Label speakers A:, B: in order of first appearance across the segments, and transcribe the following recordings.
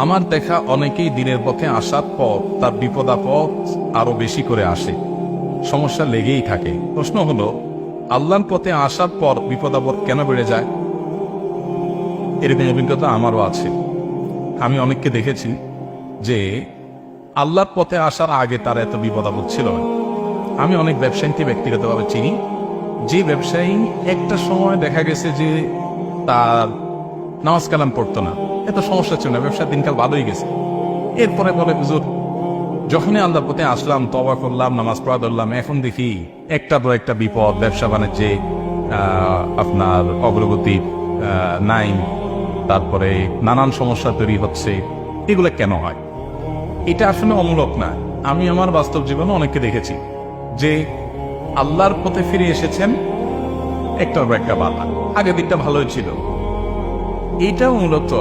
A: আমার দেখা অনেকেই দিনের পথে আসার পর তার বিপদ আপদ আরো বেশি করে আসে, সমস্যা লেগেই থাকে। প্রশ্ন হলো, আল্লাহর পথে আসার পর বিপদ আপদ কেন বেড়ে যায়? এরকম অভিজ্ঞতা আমারও আছে। আমি অনেককে দেখেছি যে আল্লাহর পথে আসার আগে তার এত বিপদ আপদ ছিল না। আমি অনেক ব্যবসায়ীকে ব্যক্তিগতভাবে চিনি, যে ব্যবসায়ী একটা সময় দেখা গেছে যে তার নামাজ কালাম পড়তো না, এত সমস্যা ছিল না, ব্যবসার দিনকাল ভালোই গেছে। এরপরে বলে, হুজুর যখনই আল্লাহর পথে আসলাম, তওবা করলাম, নামাজ পড়া ধরলাম, এখন দেখি একটার পর একটা বিপদ, ব্যবসা বাণিজ্যে আপনার অগ্রগতি নাই, তারপরে নানান সমস্যা তৈরি হচ্ছে। এগুলো কেন হয়? এটা আসলে অমূলক না। আমি আমার বাস্তব জীবনে অনেককে দেখেছি যে আল্লাহর পথে ফিরে এসেছেন, একটার পর একটা বাধা, আগের দিকটা ভালোই ছিল। এটাও মূলত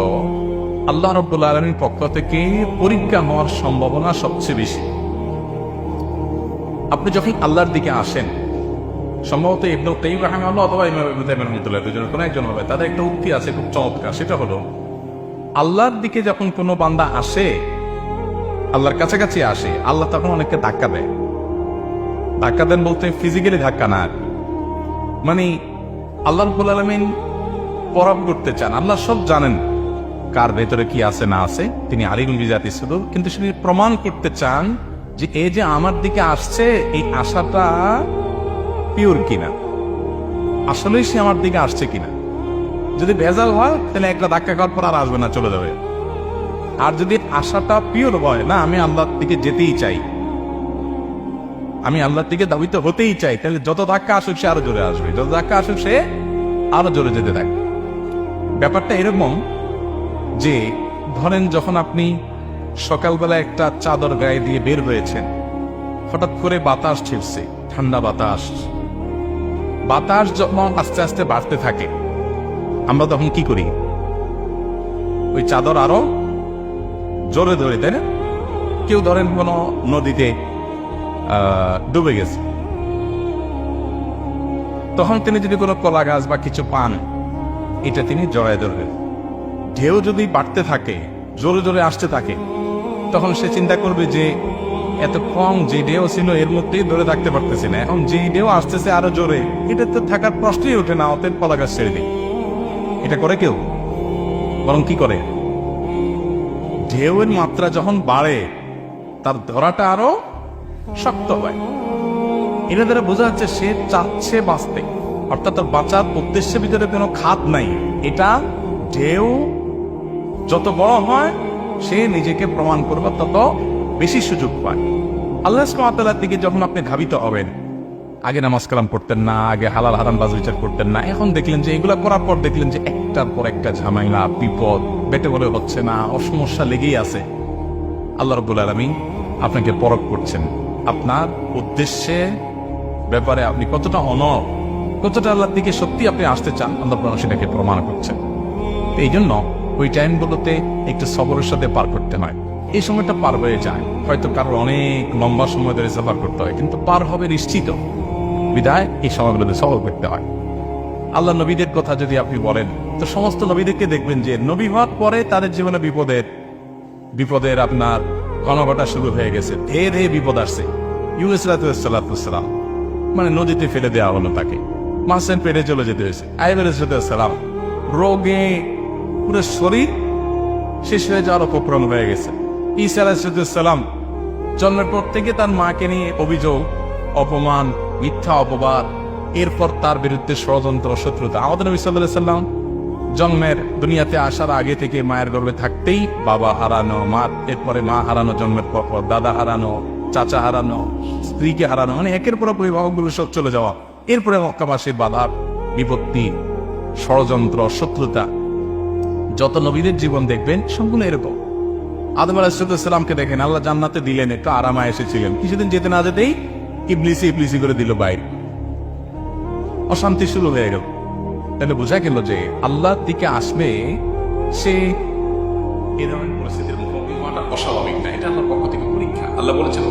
A: আল্লাহ রাব্বুল আলামিনের পক্ষ থেকে পরীক্ষা হওয়ার সম্ভাবনা সবচেয়ে বেশি। আপনি যখন আল্লাহর দিকে আসেন, সম্ভবত ইবনে কাইয়্যিম রাহিমাহুল্লাহ অথবা ইমাম ইবনে তাইমিয়া রাহমাতুল্লাহ দুজনের কোনো একজন হবে, তাদের একটা উক্তি আছে খুব চমৎকার। সেটা হলো, আল্লাহর দিকে যখন কোনো বান্দা আসে, আল্লাহর কাছাকাছি আসে, আল্লাহ তখন অনেককে ধাক্কা দেয়। ধাক্কা দেন বলতে ফিজিক্যালি ধাক্কা না, মানে আল্লাহ রাব্বুল আলামিন পরখ করতে চান। আল্লাহ সব জানেন কার ভেতরে কি আছে না আছে, তিনি আলিমুল বিজাতি সুদূর, কিন্তু তিনি প্রমাণ করতে চান যে এই যে আমার দিকে আসছে, এই আশাটা পিওর কিনা, আসলেই সে আমার দিকে আসছে কিনা। যদি ভেজাল হয় তাহলে একটা ধাক্কা খাওয়ার পর আর আসবে না, চলে যাবে। আর যদি আশাটা পিওর হয়, না আমি আল্লাহর দিকে যেতেই চাই, আমি আল্লাহর দিকে দাবিত হতেই চাই, তাহলে যত ধাক্কা আসুক সে আরো জোরে আসবে, যত ধাক্কা আসুক সে আরো জোরে যেতে থাকবে। ব্যাপারটা এরকম যে ধরেন যখন আপনি সকালবেলা একটা চাদর গায়ে দিয়ে বের হয়েছেন, হঠাৎ করে বাতাস ছিটছে, ঠান্ডা বাতাস। বাতাস যখন আস্তে আস্তে বাড়তে থাকে, আমরা তখন কি করি? ওই চাদর আরো জোরে ধরে, তাই না? কেউ ধরেন কোনো নদীতে ডুবে গেছে, তখন তিনি যদি কোনো কলা গাছ বা কিছু পান, এটা তিনি জড়ায় ধরবেন। ঢেউ যদি বাড়তে থাকে, জোরে জোরে আসতে থাকে, তখন সে চিন্তা করবে যে এত কম যে ঢেউ ছিল এর মধ্যেই ধরে থাকতে পারতেছে না, এখন যে ঢেউ আসতেছে আরো জোরে, এটা তো থাকার প্রশ্নই ওঠে না, অতএব কলা গাছ ছেড়ে দিই। এটা করে কেউ? বরং কি করে, ঢেউয়ের মাত্রা যখন বাড়ে তার ধরাটা আরো শক্ত হয়। এটা দ্বারা বোঝা যাচ্ছে সে চাচ্ছে বাঁচতে, অর্থাৎ তার বাঁচার উদ্দেশ্যের ভিতরে কোনো খাত নাই। এটা ঢেউ যত বড় হয়, সে নিজেকে প্রমাণ করবে তত বেশি সুযোগ পায়। আল্লাহ সুবহানাহু ওয়া তাআলার দিকে যখন আপনি ধাবিত হবেন, আগে নামাজ কালাম পড়তেন না, আগে হালাল হারাম বাজ বিচার করতেন না, এখন দেখলেন যে এগুলা করার পর দেখলেন যে একটার পর একটা ঝামেলা, বিপদ বেটে বলে হচ্ছে না, অসমস্যা লেগেই আছে। আল্লাহ রাব্বুল আলামিন আপনাকে পরখ করছেন, আপনার উদ্দেশ্যে ব্যাপারে আপনি কতটা অনড়, কতটা আল্লাহর দিকে সত্যি আপনি আসতে চান, আল্লাহ সেটাকে প্রমাণ করছেন। এই জন্য ওই টাইমগুলোতে একটু সবরের সাথে পার করতে হয়। এই সময়টা পার হয়ে যায়, হয়তো কারোর অনেক লম্বা সময় ধরে সফর করতে হয়, কিন্তু পার হবে নিশ্চিত। বিদায় এই সময়গুলোতে সফর করতে হয়। আল্লাহ নবীদের কথা যদি আপনি বলেন, তো সমস্ত নবীদেরকে দেখবেন যে নবী হওয়ার পরে তাদের জীবনে বিপদের আপনার ঘনঘটা শুরু হয়ে গেছে, ধেয়ে ধেয়ে বিপদ আসছে। ইউনুস আলাইহিসসালাম মানে নদীতে ফেলে দেওয়া হলো, তাকে মাছের পেটে চলে যেতে হয়েছে। আইয়ুব আলাইহিসসালাম রোগে পুরো শরীর শেষ হয়ে যাওয়ার উপক্রম হয়ে গেছে। ঈসা আলাইহিসসালাম জন্মের পর থেকে তার মাকে নিয়ে অভিযোগ, অপমান, মিথ্যা অপবাদ, এরপর তার বিরুদ্ধে ষড়যন্ত্র, শত্রুতা। আমাদের নবী সাল্লাল্লাহু আলাইহি ওয়াসাল্লাম জন্মের দুনিয়াতে আসার আগে থেকে মায়ের গর্ভে থাকতেই বাবা হারানো, এরপরে মা হারানো, জন্মের পর দাদা হারানো, চাচা হারানো, স্ত্রীকে হারানো, মানে একের পর অভিভাবকগুলো সব চলে যাওয়া, এরপরে মক্কাবাসীর বাধা, বিপত্তি, ষড়যন্ত্র, শত্রুতা। যত নবীদের জীবন দেখবেন সবগুলো এরকম। আদম আলাইহিসসালামকে দেখেন, আল্লাহ জান্নাতে দিলেন, একটু আরামায় এসেছিলেন, কিছুদিন যেতে না যেতেই ইবলিসি করে দিল বাইরে, অশান্তি শুরু হয়ে গেল। তাহলে বোঝা গেল যে আল্লাহর দিকে আসলে সে এ ধরনের পরিস্থিতির মুখোমুখি হওয়াটা অস্বাভাবিক না, এটা আল্লাহর পক্ষ থেকে পরীক্ষা। আল্লাহ বলেছেন,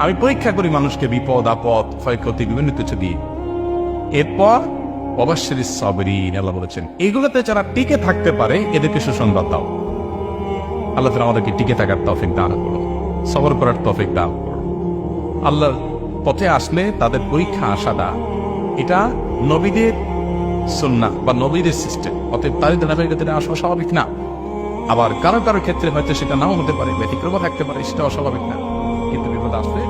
A: আমি পরীক্ষা করি মানুষকে বিপদ আপদ, ক্ষয়ক্ষতি, বিভিন্ন কিছু দিয়ে। এরপর ওয়াবাশশিরিস সাবিরিন, আল্লাহ বলেছেন এগুলোতে যারা টিকে থাকতে পারে এদেরকে সুসংবাদ দাও। আল্লাহ তাআলা আমাদেরকে টিকে থাকার তৌফিক দান করুন, সবর করার তৌফিক দান করুন। আল্লাহর পথে আসলে তাদের পরীক্ষা আসাটা এটা নবীদের সুন্নাহ বা নবীদের সিস্টেম, অতএব তাদের ধারাবাহিকতা আসা স্বাভাবিক না। আবার কারো কারো ক্ষেত্রে হয়তো সেটা নাও হতে পারে, ব্যতিক্রম থাকতে পারে, সেটা অস্বাভাবিক না, কিন্তু বিপদ আসলে